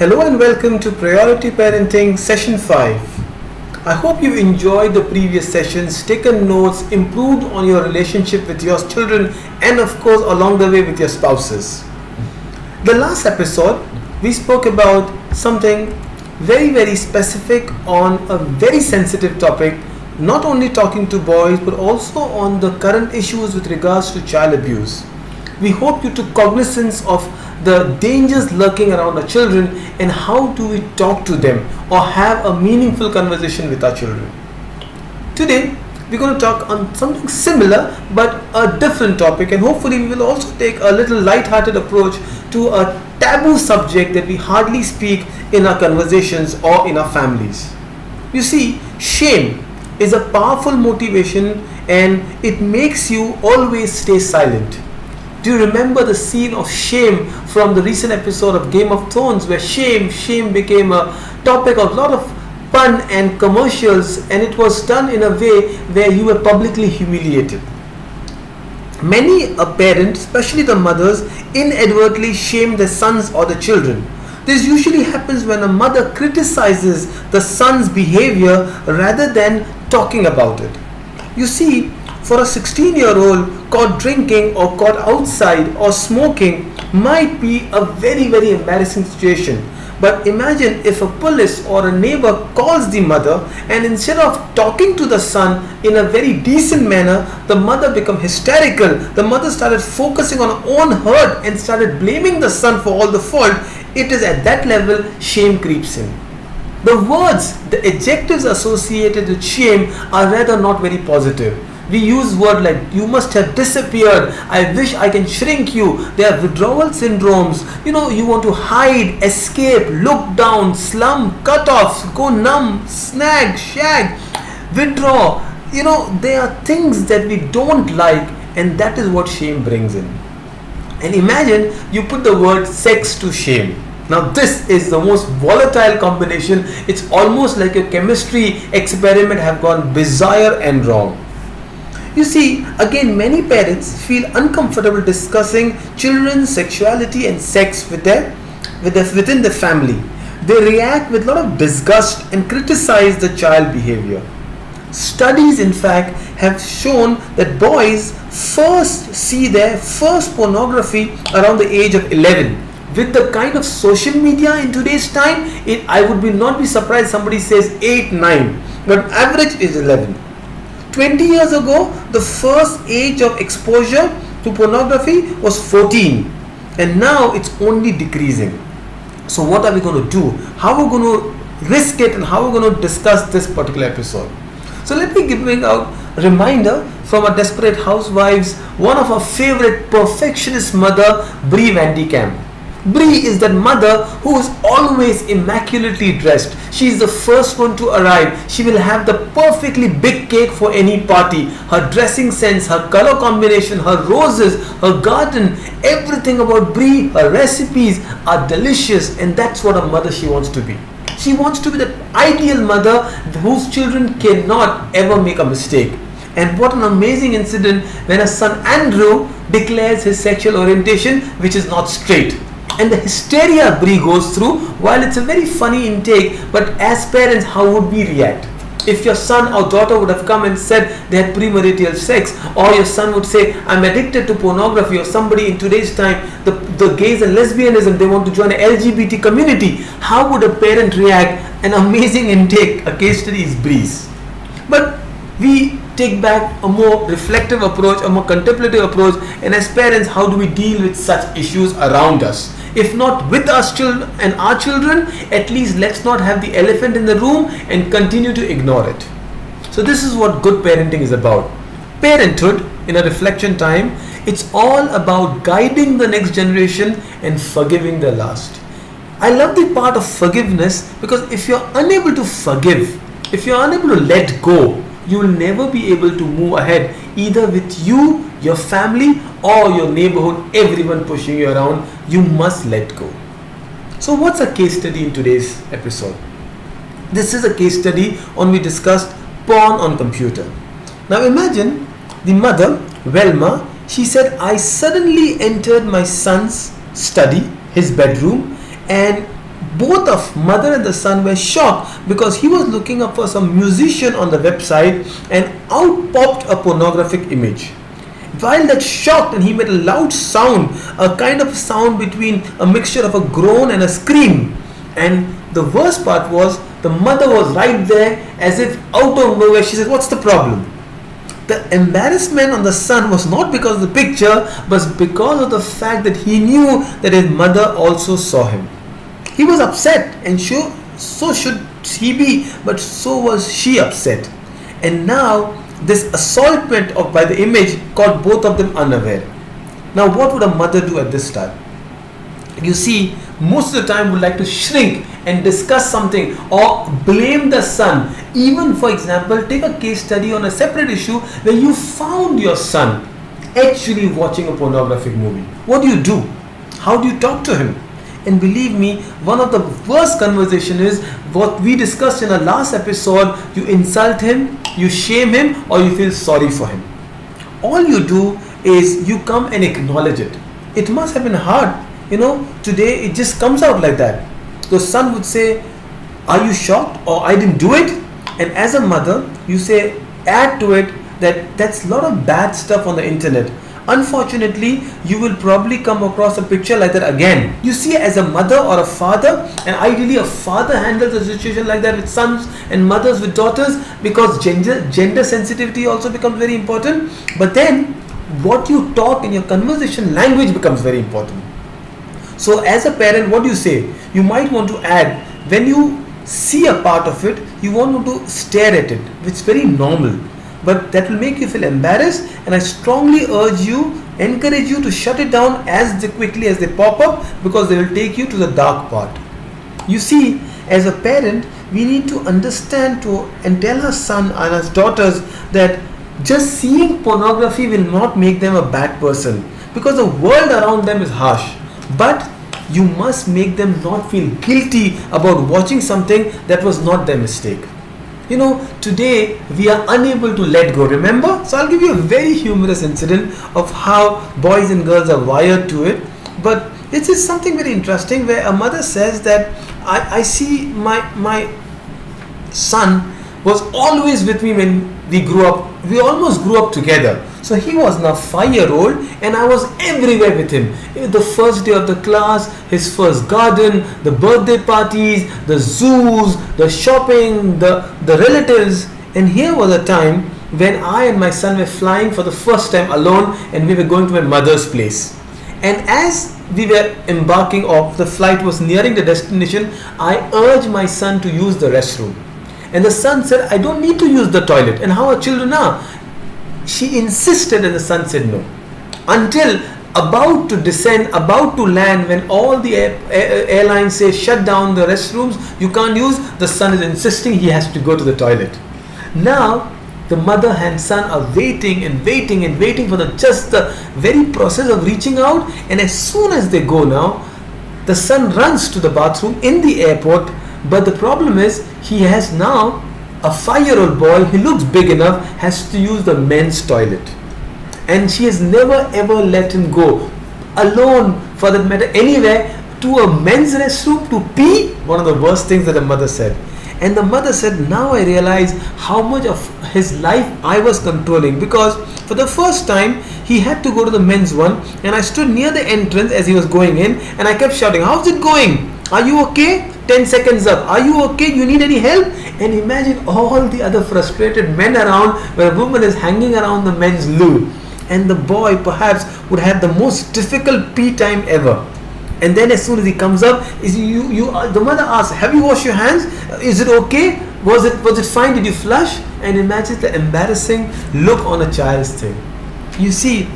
Hello and welcome to Priority Parenting Session 5. I hope you enjoyed the previous sessions, taken notes, improved on your relationship with your children, and of course along the way with your spouses. The last episode, we spoke about something very specific on a very sensitive topic, not only talking to boys but also on the current issues with regards to child abuse. We hope you took cognizance of the dangers lurking around our children and how do we talk to them or have a meaningful conversation with our children. Today we're going to talk on something similar but a different topic, and hopefully we will also take a little light-hearted approach to a taboo subject that we hardly speak in our conversations or in our families. You see, shame is a powerful motivation and it makes you always stay silent. Do you remember the scene of shame from the recent episode of Game of Thrones, where shame became a topic of a lot of pun and commercials, and it was done in a way where you were publicly humiliated. Many a parent, especially the mothers, inadvertently shame their sons or the children. This usually happens when a mother criticizes the son's behavior rather than talking about it. You see, for a 16-year-old, caught drinking or caught outside or smoking might be a very embarrassing situation. But imagine if a police or a neighbor calls the mother, and instead of talking to the son in a very decent manner, the mother became hysterical. The mother started focusing on her own hurt and started blaming the son for all the fault. It is at that level shame creeps in. The words, the adjectives associated with shame are rather not very positive. We use words like "you must have disappeared," "I wish I can shrink you." There are withdrawal syndromes. You want to hide, escape, look down, slump, cut off, go numb, snag, shag, withdraw. There are things that we don't like, and that is what shame brings in. And imagine you put the word sex to shame. Now this is the most volatile combination. It's almost like a chemistry experiment have gone bizarre and wrong. You see, again, many parents feel uncomfortable discussing children's sexuality and sex within the family. They react with a lot of disgust and criticize the child behavior. Studies, in fact, have shown that boys first see their first pornography around the age of 11. With the kind of social media in today's time, I would not be surprised somebody says 8, 9, but average is 11. 20 years ago, the first age of exposure to pornography was 14, and now it's only decreasing. So what are we going to do? How are we going to risk it, and how are we going to discuss this particular episode? So let me give out a reminder from our Desperate Housewives, one of our favorite perfectionist mother, Brie Van de Kamp. Brie is that mother who is always immaculately dressed. She is the first one to arrive. She will have the perfectly big cake for any party. Her dressing sense, her color combination, her roses, her garden, everything about Brie, her recipes are delicious, and that's what a mother she wants to be. She wants to be the ideal mother whose children cannot ever make a mistake. And what an amazing incident when her son Andrew declares his sexual orientation, which is not straight. And the hysteria Brie goes through, while it's a very funny intake, but as parents, how would we react? If your son or daughter would have come and said they had premarital sex, or your son would say, "I'm addicted to pornography," or somebody in today's time, the gays and lesbianism, they want to join the LGBT community, how would a parent react? An amazing intake, a case study is Brie's. But we take back a more reflective approach, a more contemplative approach, and as parents, how do we deal with such issues around us? If not with us children and our children, at least let's not have the elephant in the room and continue to ignore it. So this is what good parenting is about. Parenthood, in a reflection time, it's all about guiding the next generation and forgiving the last. I love the part of forgiveness, because if you're unable to forgive, if you're unable to let go, you will never be able to move ahead, either with you, your family, or your neighborhood, everyone pushing you around. You must let go. So what's a case study in today's episode? This is a case study on we discussed porn on computer. Now imagine the mother, Velma, she said, "I suddenly entered my son's study, his bedroom, and both of mother and the son were shocked because he was looking up for some musician on the website and out popped a pornographic image. While that shocked, and he made a loud sound, a kind of sound between a mixture of a groan and a scream. And the worst part was the mother was right there as if out of nowhere. She said, "What's the problem?" The embarrassment on the son was not because of the picture, but because of the fact that he knew that his mother also saw him. He was upset, and so should he be, but so was she upset. And now this assaultment by the image caught both of them unaware. Now what would a mother do at this time? You see, most of the time would like to shrink and discuss something or blame the son. Even, for example, take a case study on a separate issue where you found your son actually watching a pornographic movie. What do? How do you talk to him? And believe me, one of the worst conversation is what we discussed in our last episode. You insult him, you shame him, or you feel sorry for him. All you do is you come and acknowledge it. It must have been hard. Today it just comes out like that. The son would say, "Are you shocked?" or "I didn't do it." And as a mother, you say, add to it that's a lot of bad stuff on the internet. Unfortunately, you will probably come across a picture like that again. You see, as a mother or a father, and ideally a father handles a situation like that with sons and mothers with daughters, because gender sensitivity also becomes very important. But then what you talk in your conversation language becomes very important. So as a parent, what do you say? You might want to add, when you see a part of it, you want to stare at it, which is very normal. But that will make you feel embarrassed, and I strongly encourage you to shut it down as quickly as they pop up, because they will take you to the dark part. You see, as a parent, we need to understand and tell our son and our daughters that just seeing pornography will not make them a bad person, because the world around them is harsh. But you must make them not feel guilty about watching something that was not their mistake. Today we are unable to let go, remember? So I'll give you a very humorous incident of how boys and girls are wired to it. But it is something very interesting where a mother says that I see my son was always with me when we grew up. We almost grew up together. So he was now 5-year-old, and I was everywhere with him. The first day of the class, his first garden, the birthday parties, the zoos, the shopping, the relatives. And here was a time when I and my son were flying for the first time alone, and we were going to my mother's place. And as we were embarking off, the flight was nearing the destination, I urged my son to use the restroom. And the son said, "I don't need to use the toilet." And how our children are. She insisted, and the son said no. Until about to descend, about to land, when all the airlines say shut down the restrooms, you can't use, the son is insisting he has to go to the toilet. Now the mother and son are waiting for the very process of reaching out. And as soon as they go now, the son runs to the bathroom in the airport. But the problem is, he has now a 5-year-old boy, he looks big enough, has to use the men's toilet. And she has never ever let him go alone, for that matter, anywhere, to a men's restroom to pee. One of the worst things that a mother said. And the mother said, "Now I realize how much of his life I was controlling, because for the first time he had to go to the men's one, and I stood near the entrance as he was going in, and I kept shouting, 'How's it going? Are you okay? 10 seconds up. Are you okay? You need any help?' And imagine all the other frustrated men around, where a woman is hanging around the men's loo. And the boy perhaps would have the most difficult pee time ever. And then as soon as he comes up, the mother asks, "Have you washed your hands? Is it okay? Was it fine? Did you flush?" And imagine the embarrassing look on a child's thing. You see,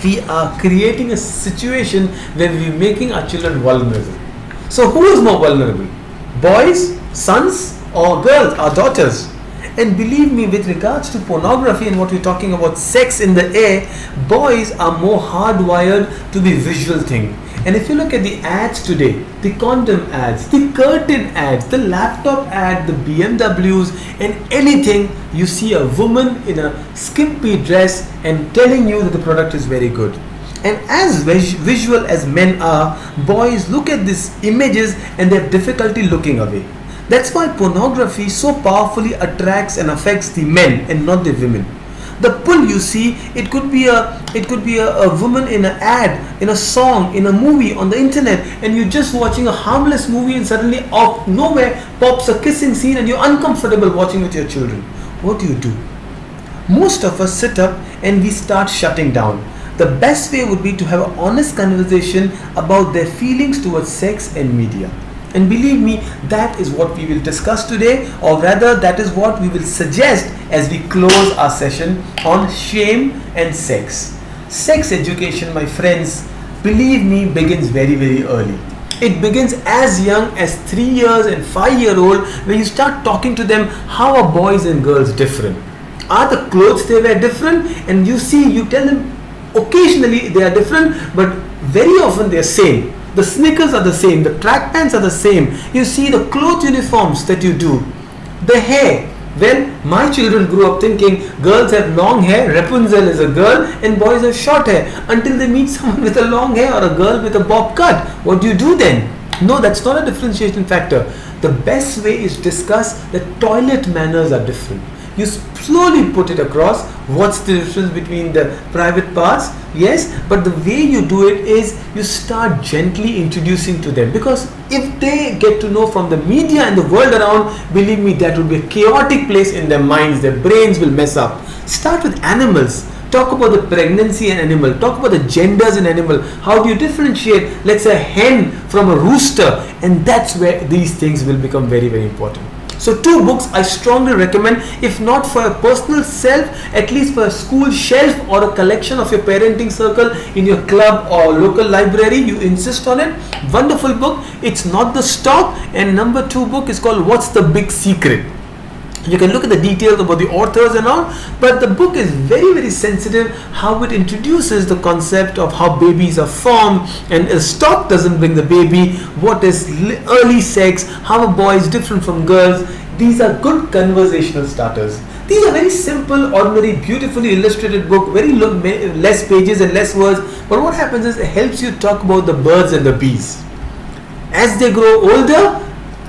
we are creating a situation where we're making our children vulnerable. So who is more vulnerable? Boys, sons, or girls, our daughters? And believe me, with regards to pornography and what we're talking about, sex in the air, boys are more hardwired to the visual thing. And if you look at the ads today, the condom ads, the curtain ads, the laptop ad, the BMWs, and anything, you see a woman in a skimpy dress and telling you that the product is very good. And as visual as men are, boys look at these images and they have difficulty looking away. That's why pornography so powerfully attracts and affects the men and not the women. The pull you see, it could be a woman in an ad, in a song, in a movie, on the internet, and you're just watching a harmless movie and suddenly out of nowhere pops a kissing scene and you're uncomfortable watching with your children. What do? Most of us sit up and we start shutting down. The best way would be to have an honest conversation about their feelings towards sex and media. And believe me, that is what we will discuss today, or rather that is what we will suggest as we close our session on shame and sex. Sex education, my friends, believe me, begins very, very early. It begins as young as 3 years and 5-year-old, where you start talking to them how are boys and girls different. Are the clothes they wear different? And you tell them occasionally they are different, but very often they are same. The sneakers are the same, the track pants are the same. You see the cloth uniforms that you do. The hair. Well, my children grew up thinking girls have long hair, Rapunzel is a girl, and boys have short hair, until they meet someone with a long hair or a girl with a bob cut. What do you do then? No, that's not a differentiation factor. The best way is discuss that toilet manners are different. You slowly put it across. What's the difference between the private parts? Yes, but the way you do it is you start gently introducing to them, because if they get to know from the media and the world around, believe me, that will be a chaotic place in their minds. Their brains will mess up. Start with animals. Talk about the pregnancy in animal. Talk about the genders in animal. How do you differentiate, let's say, a hen from a rooster? And that's where these things will become very, very important. So 2 books I strongly recommend, if not for a personal self, at least for a school shelf or a collection of your parenting circle in your club or local library. You insist on it. Wonderful book. It's not the stock. And number 2 book is called What's the Big Secret? You can look at the details about the authors and all, but the book is very, very sensitive how it introduces the concept of how babies are formed, and a stock doesn't bring the baby, what is early sex, how a boy is different from girls. These are good conversational starters. These are very simple, ordinary, beautifully illustrated book, very less pages and less words, but what happens is it helps you talk about the birds and the bees. As they grow older,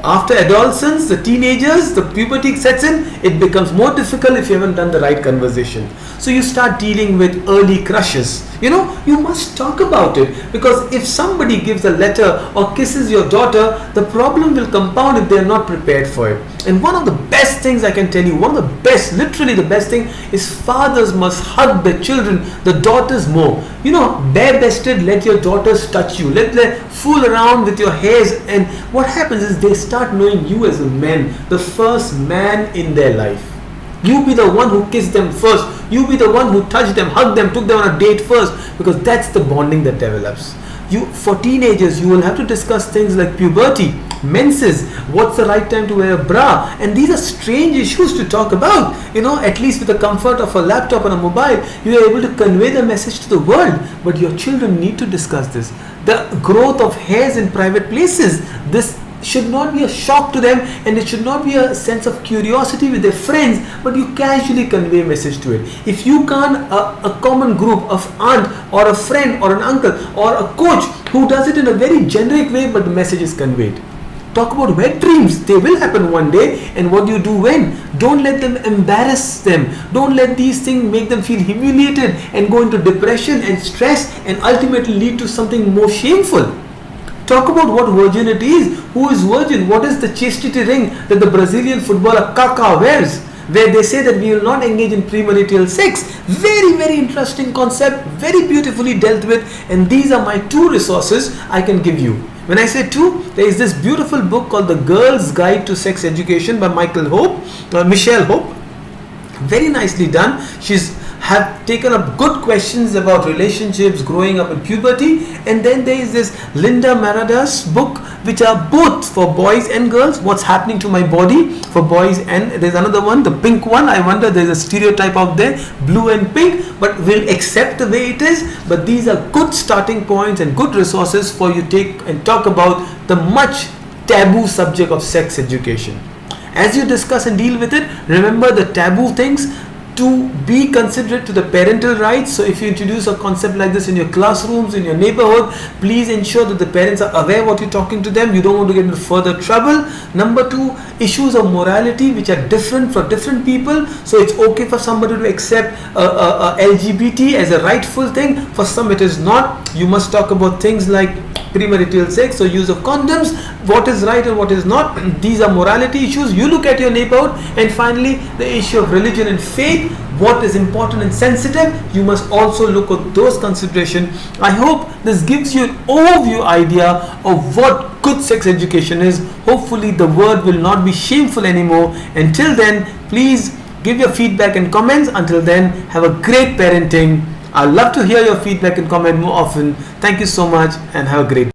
after adolescence, the teenagers, the puberty sets in, it becomes more difficult if you haven't done the right conversation. So you start dealing with early crushes. You must talk about it, because if somebody gives a letter or kisses your daughter, the problem will compound if they are not prepared for it. And one of the best things I can tell you, literally the best thing, is fathers must hug their children, the daughters more. Bare-breasted, let your daughters touch you. Let them fool around with your hairs, and what happens is they start knowing you as a man, the first man in their life. You be the one who kissed them first. You be the one who touched them, hugged them, took them on a date first, because that's the bonding that develops. For teenagers, you will have to discuss things like puberty, menses, what's the right time to wear a bra, and these are strange issues to talk about. At least with the comfort of a laptop and a mobile, you are able to convey the message to the world, but your children need to discuss this. The growth of hairs in private places, this should not be a shock to them, and it should not be a sense of curiosity with their friends, but you casually convey a message to it. If you can't, a common group of aunt or a friend or an uncle or a coach who does it in a very generic way, but the message is conveyed. Talk about wet dreams. They will happen one day, and what do you do when? Don't let them embarrass them. Don't let these things make them feel humiliated and go into depression and stress and ultimately lead to something more shameful. Talk about what virginity is. Who is virgin? What is the chastity ring that the Brazilian footballer Kaká wears, where they say that we will not engage in premarital sex? Very, very interesting concept, very beautifully dealt with, and these are my 2 resources I can give you. When I say 2, there is this beautiful book called The Girl's Guide to Sex Education by Michelle Hope. Very nicely done. She's have taken up good questions about relationships, growing up in puberty, and then there is this Linda Marada's book, which are both for boys and girls. What's happening to my body for boys, and there's another one, the pink one. I wonder, there's a stereotype out there, blue and pink, but we'll accept the way it is. But these are good starting points and good resources for you to take and talk about the much taboo subject of sex education. As you discuss and deal with it, remember the taboo things. to be considerate to the parental rights. So if you introduce a concept like this in your classrooms, in your neighborhood, please ensure that the parents are aware what you're talking to them. You don't want to get into further trouble. Number two, issues of morality which are different for different people. So it's okay for somebody to accept LGBT as a rightful thing. For some it is not. You must talk about things like premarital sex or use of condoms, what is right and what is not. These are morality issues. You look at your neighborhood. And finally, the issue of religion and faith, what is important and sensitive, you must also look at those considerations. I hope this gives you an overview idea of what good sex education is. Hopefully the word will not be shameful anymore. Until then, please give your feedback and comments. Until then, have a great parenting. I'd love to hear your feedback and comment more often. Thank you so much and have a great day.